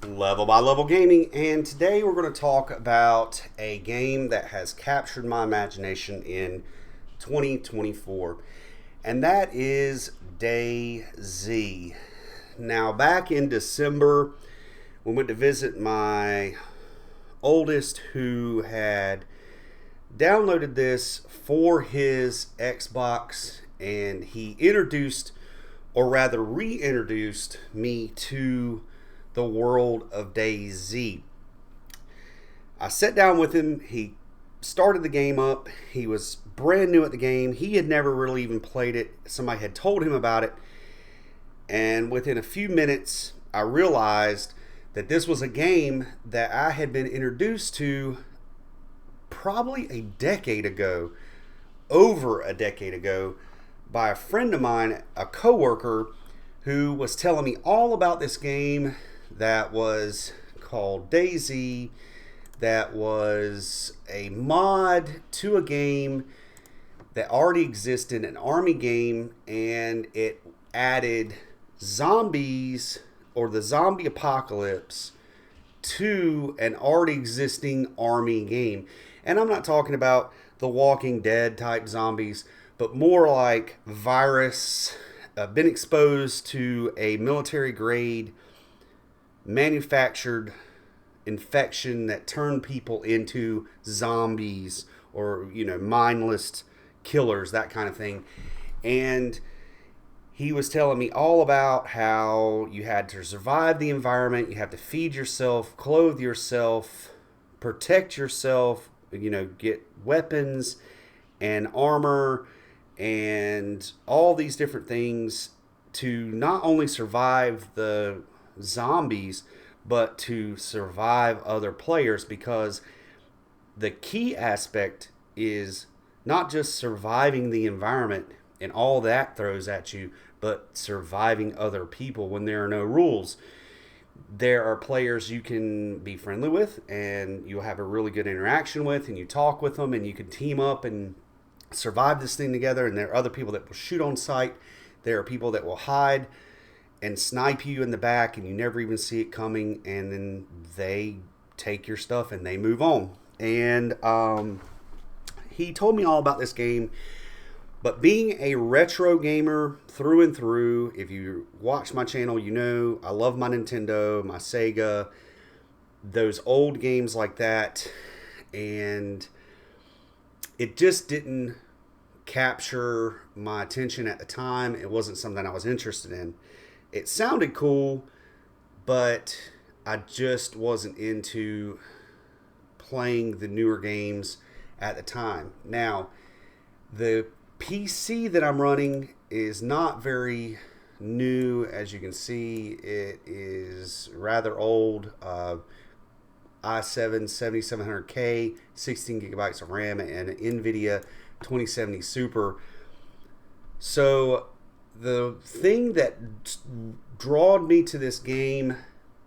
Level by Level Gaming, and today we're going to talk about a game that has captured my imagination in 2024, and that is DayZ. Now, back in December, we went to visit my oldest who had downloaded this for his Xbox, and he introduced, or rather reintroduced me to the world of DayZ. I sat down with him. He started the game up. He was brand new at the game. He had never really even played it. Somebody had told him about it. And within a few minutes, I realized that this was a game that I had been introduced to probably a decade ago, over a decade ago, by a friend of mine, a coworker, who was telling me all about this game that was called DayZ, that was a mod to a game that already existed, an army game, and it added zombies or the zombie apocalypse to an already existing army game. And I'm not talking about the Walking Dead type zombies, but more like virus, been exposed to a military grade manufactured infection that turned people into zombies, or mindless killers, that kind of thing. And he was telling me all about how you had to survive the environment, you have to feed yourself, clothe yourself, protect yourself, get weapons and armor and all these different things to not only survive the zombies, but to survive other players, because the key aspect is not just surviving the environment and all that throws at you, but surviving other people when there are no rules. There are players you can be friendly with and you'll have a really good interaction with, and you talk with them and you can team up and survive this thing together. And there are other people that will shoot on sight. There are people that will hide and snipe you in the back and you never even see it coming, and then they take your stuff and they move on. And he told me all about this game. But being a retro gamer through and through, if you watch my channel, I love my Nintendo, my Sega, those old games like that. And it just didn't capture my attention at the time. It wasn't something I was interested in. It sounded cool, but I just wasn't into playing the newer games at the time. Now, the PC that I'm running is not very new. As you can see, it is rather old. i7 7700K, 16 gigabytes of RAM, and an NVIDIA 2070 Super. So the thing that drawed me to this game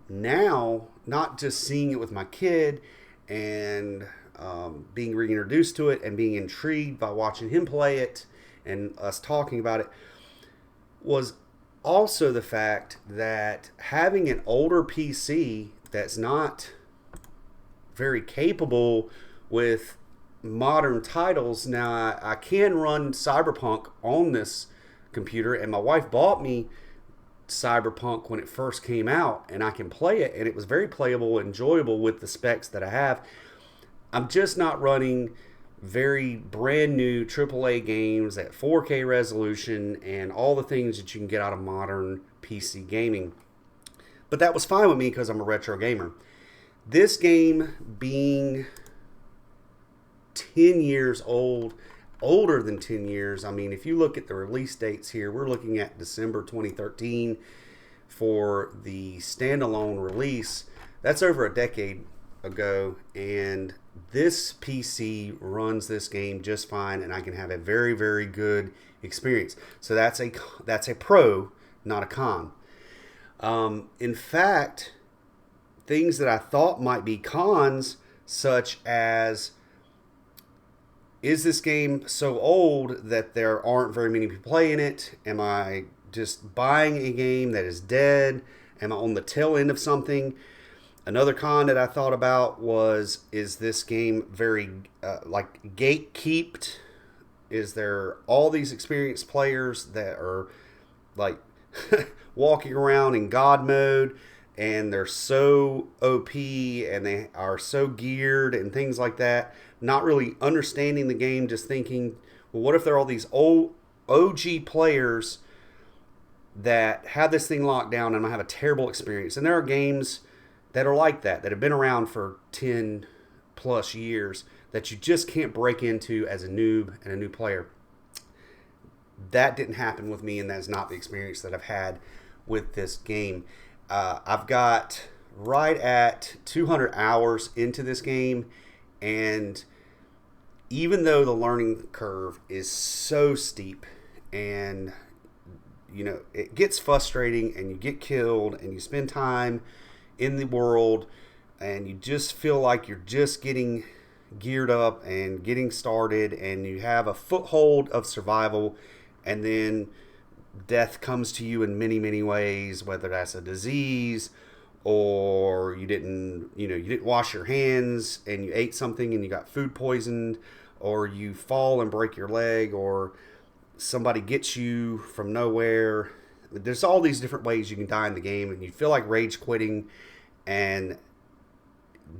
now, not just seeing it with my kid and being reintroduced to it and being intrigued by watching him play it and us talking about it, was also the fact that having an older PC that's not very capable with modern titles. Now, I can run Cyberpunk on this computer, and my wife bought me Cyberpunk when it first came out, and I can play it, and it was very playable, enjoyable with the specs that I have. I'm just not running very brand new AAA games at 4K resolution and all the things that you can get out of modern PC gaming. But that was fine with me because I'm a retro gamer. This game being 10 years old, older than 10 years. I mean, if you look at the release dates here, we're looking at December 2013 for the standalone release. That's over a decade ago, and this PC runs this game just fine, and I can have a very, very good experience. So that's a pro, not a con. In fact, things that I thought might be cons, such as, is this game so old that there aren't very many people playing it? Am I just buying a game that is dead? Am I on the tail end of something? Another con that I thought about is this game very like gatekeeped? Is there all these experienced players that are like walking around in God mode, and they're so OP and they are so geared and things like that, not really understanding the game, just thinking, well, what if there are all these old OG players that have this thing locked down and I have a terrible experience? And there are games that are like that have been around for 10 plus years that you just can't break into as a noob and a new player. That didn't happen with me, and that's not the experience that I've had with this game. I've got right at 200 hours into this game, and even though the learning curve is so steep and it gets frustrating and you get killed and you spend time in the world and you just feel like you're just getting geared up and getting started and you have a foothold of survival, and then death comes to you in many, many ways, whether that's a disease or you didn't wash your hands and you ate something and you got food poisoned, or you fall and break your leg, or somebody gets you from nowhere. There's all these different ways you can die in the game, and you feel like rage quitting and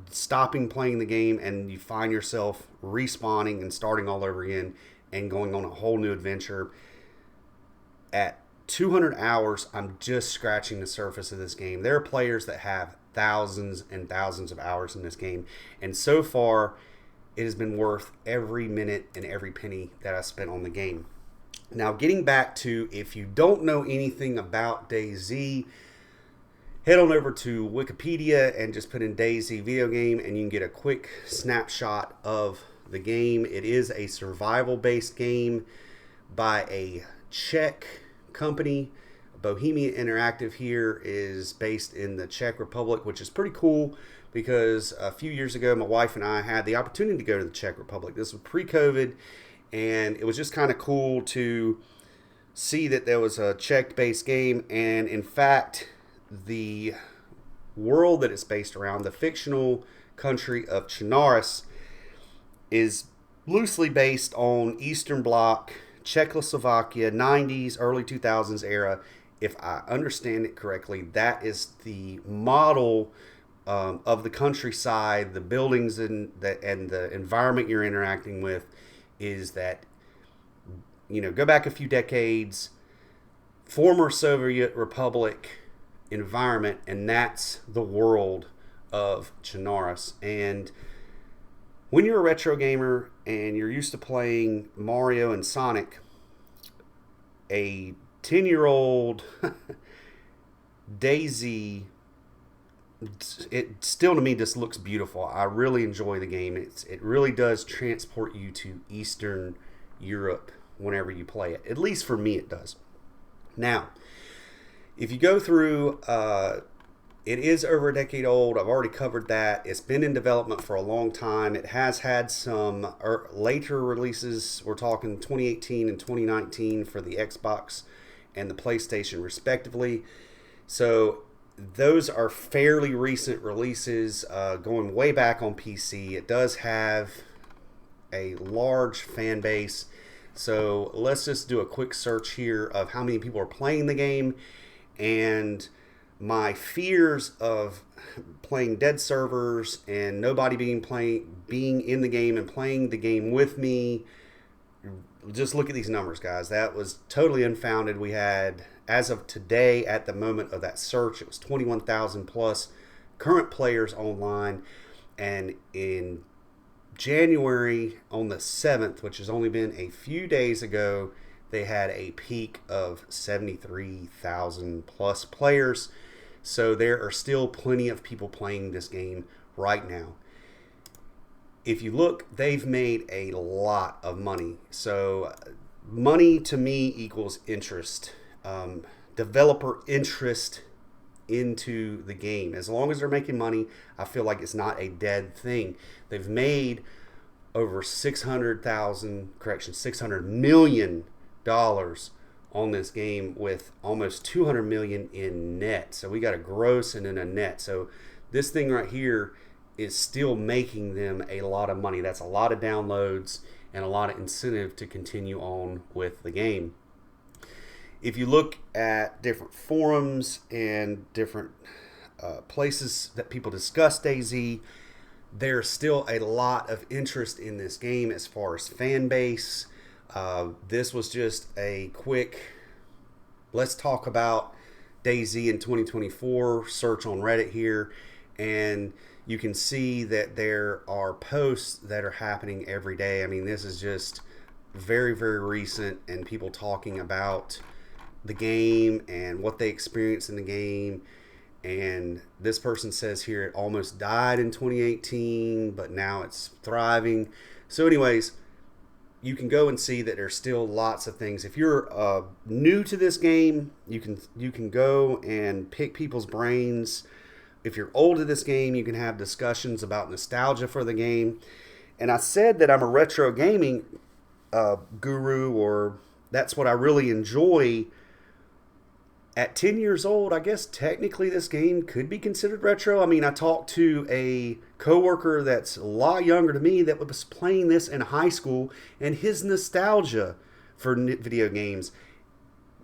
stopping playing the game, and you find yourself respawning and starting all over again and going on a whole new adventure. At 200 hours, I'm just scratching the surface of this game. There are players that have thousands and thousands of hours in this game, and so far it has been worth every minute and every penny that I spent on the game. Now, getting back to, if you don't know anything about DayZ, head on over to Wikipedia and just put in DayZ video game, and you can get a quick snapshot of the game. It is a survival-based game by a Czech company. Bohemia Interactive here is based in the Czech Republic, which is pretty cool because a few years ago my wife and I had the opportunity to go to the Czech Republic. This was pre-COVID, and it was just kind of cool to see that there was a Czech-based game. And in fact, the world that it's based around, the fictional country of Chernarus, is loosely based on Eastern Bloc Czechoslovakia, 90s, early 2000s era. If I understand it correctly, that is the model of the countryside, the buildings and the environment you're interacting with is that, go back a few decades, former Soviet Republic environment, and that's the world of Chernarus. And when you're a retro gamer and you're used to playing Mario and Sonic, a 10-year-old DayZ, it still to me just looks beautiful. I really enjoy the game. It really does transport you to Eastern Europe whenever you play it. At least for me it does. Now, if you go through, it is over a decade old. I've already covered that. It's been in development for a long time. It has had some later releases. We're talking 2018 and 2019 for the Xbox and the PlayStation respectively. So those are fairly recent releases, going way back on PC. It does have a large fan base. So let's just do a quick search here of how many people are playing the game, and my fears of playing dead servers and nobody being in the game and playing the game with me. Just look at these numbers, guys. That was totally unfounded. We had, as of today, at the moment of that search, it was 21,000 plus current players online. And in January, on the 7th, which has only been a few days ago, they had a peak of 73,000 plus players. So there are still plenty of people playing this game right now. If you look, they've made a lot of money. So money to me equals interest. Developer interest into the game. As long as they're making money, I feel like it's not a dead thing. They've made over $600 million on this game, with almost 200 million in net. So we got a gross and then a net. So this thing right here is still making them a lot of money. That's a lot of downloads and a lot of incentive to continue on with the game. If you look at different forums and different places that people discuss DayZ, there's still a lot of interest in this game as far as fan base. This was just a quick, let's talk about DayZ in 2024 search on Reddit here, and you can see that there are posts that are happening every day. I mean, this is just very, very recent, and people talking about the game and what they experienced in the game. And this person says here it almost died in 2018, but now it's thriving. So anyways, you can go and see that there's still lots of things. If you're new to this game, you can go and pick people's brains. If you're old to this game, you can have discussions about nostalgia for the game. And I said that I'm a retro gaming guru, or that's what I really enjoy. At 10 years old, I guess technically this game could be considered retro. I mean, I talked to a coworker that's a lot younger to me that was playing this in high school, and his nostalgia for video games,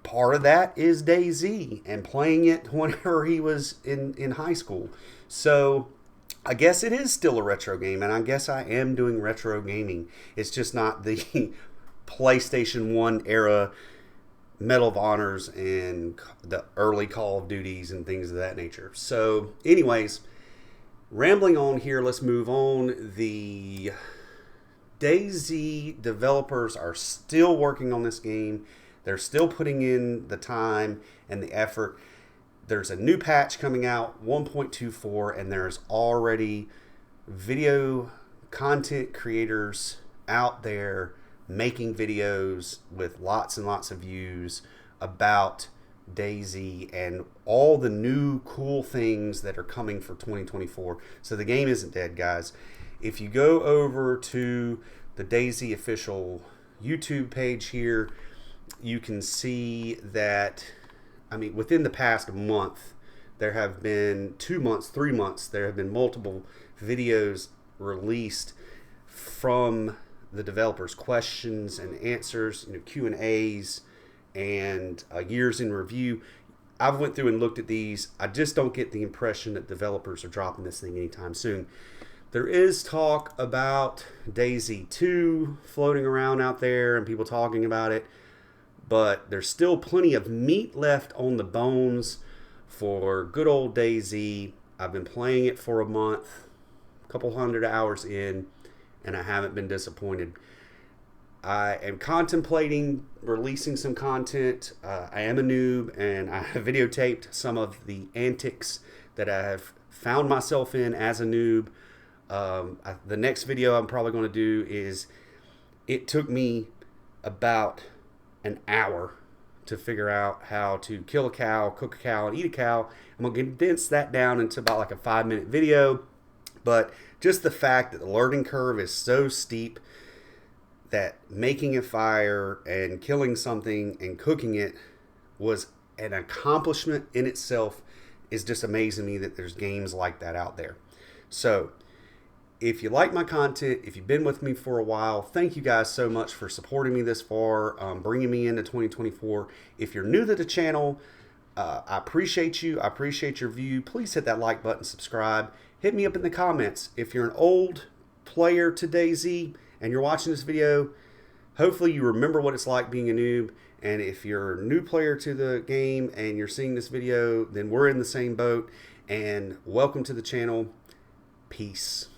part of that is DayZ and playing it whenever he was in high school. So I guess it is still a retro game, and I guess I am doing retro gaming. It's just not the PlayStation 1 era Medal of Honors and the early Call of Duties and things of that nature. So anyways, rambling on here, let's move on. The DayZ developers are still working on this game. They're still putting in the time and the effort. There's a new patch coming out, 1.24, and there's already video content creators out there making videos with lots and lots of views about DayZ and all the new cool things that are coming for 2024. So the game isn't dead, guys. If you go over to the DayZ official YouTube page here, you can see that, I mean, within the past month, there have been 2 months, 3 months, there have been multiple videos released from the developers, questions and answers, Q&As, and years in review. I've went through and looked at these. I just don't get the impression that developers are dropping this thing anytime soon. There is talk about DayZ 2 floating around out there and people talking about it, but there's still plenty of meat left on the bones for good old DayZ. I've been playing it for a month, a couple hundred hours in, and I haven't been disappointed. I am contemplating releasing some content. I am a noob, and I have videotaped some of the antics that I have found myself in as a noob. The next video I'm probably going to do is, it took me about an hour to figure out how to kill a cow, cook a cow, and eat a cow. I'm going to condense that down into about like a 5-minute video. But just the fact that the learning curve is so steep that making a fire and killing something and cooking it was an accomplishment in itself is just amazing to me that there's games like that out there. So if you like my content, if you've been with me for a while, thank you guys so much for supporting me this far, bringing me into 2024. If you're new to the channel, I appreciate you. I appreciate your view. Please hit that like button, subscribe. Hit me up in the comments. If you're an old player to DayZ and you're watching this video, hopefully you remember what it's like being a noob. And if you're a new player to the game and you're seeing this video, then we're in the same boat. And welcome to the channel. Peace.